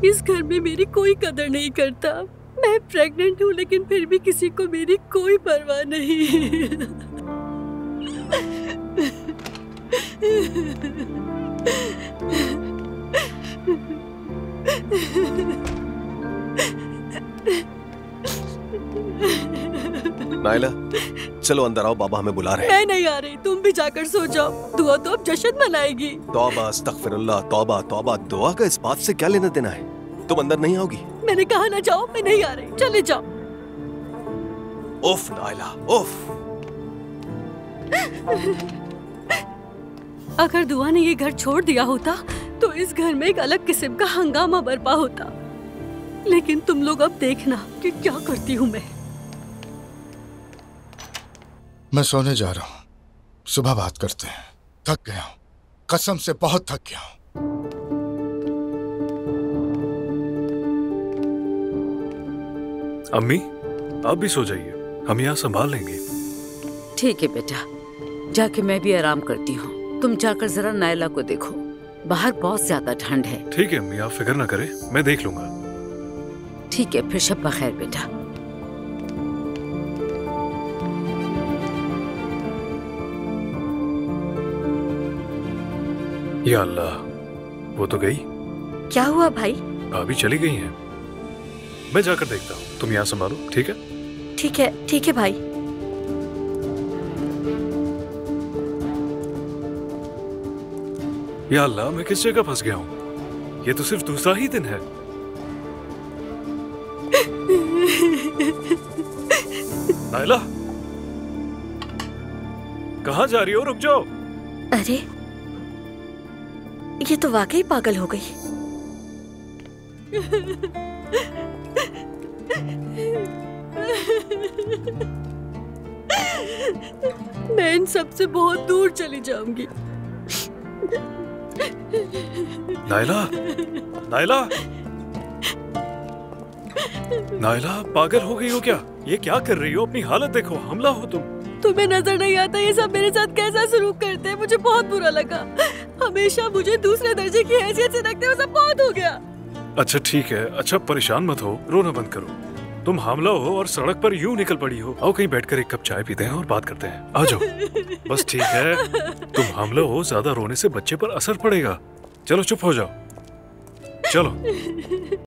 इस घर में मेरी कोई कदर नहीं करता। मैं प्रेग्नेंट हूँ लेकिन फिर भी किसी को मेरी कोई परवाह नहीं। नाइला, चलो अंदर आओ, बाबा हमें बुला रहे हैं। मैं नहीं आ रही, तुम भी जाकर सो जाओ। दुआ तो अब जश्न मनाएगी। तौबा, अस्तगफिरुल्लाह, तौबा तौबा। दुआ का इस बात से क्या लेना देना है? तुम अंदर नहीं आओगी? मैंने कहा ना जाओ, मैं नहीं आ रही, चले जाओ। उफ नाइला, उफ। अगर दुआ ने ये घर छोड़ दिया होता तो इस घर में एक अलग किस्म का हंगामा बरपा होता। लेकिन तुम लोग अब देखना कि क्या करती हूँ मैं। मैं सोने जा रहा हूँ, सुबह बात करते हैं। थक गया हूँ, कसम से बहुत थक गया हूँ। अम्मी, आप भी सो जाइए, हम यहाँ संभाल लेंगे। ठीक है बेटा, जाके मैं भी आराम करती हूँ। तुम जाकर जरा नायला को देखो, बाहर बहुत ज्यादा ठंड है। ठीक है अम्मी, आप फिक्र ना करें, मैं देख लूंगा। ठीक है, फिर शब बखैर बेटा। या अल्लाह, वो तो गई। क्या हुआ भाई? भाभी चली गई हैं। मैं जाकर देखता हूँ, तुम यहाँ संभालो, ठीक है? ठीक है, ठीक है भाई। या अल्लाह, मैं किस जगह फंस गया हूँ? ये तो सिर्फ दूसरा ही दिन है। नाइला, कहाँ जा रही हो? रुक जाओ। अरे, ये तो वाकई पागल हो गई। मैं इन सब से बहुत दूर चली जाऊंगी। नाइला, नाइला, नाइला, पागल हो गई हो क्या? ये क्या कर रही हो? अपनी हालत देखो, हमला हो तुम। तुम्हें नजर नहीं आता ये सब मेरे साथ कैसा सलूक करते हैं? मुझे बहुत बुरा लगा। हमेशा मुझे दूसरे दर्जे की हैसियत से रखते हैं, सब बहुत हो गया। अच्छा ठीक है, अच्छा परेशान मत हो, रोना बंद करो। तुम हमला हो और सड़क पर यूं निकल पड़ी हो। आओ कहीं बैठकर एक कप चाय पीते हैं और बात करते हैं। आ जाओ। बस ठीक है, तुम हमला हो, ज्यादा रोने से बच्चे पर असर पड़ेगा। चलो चुप हो जाओ, चलो।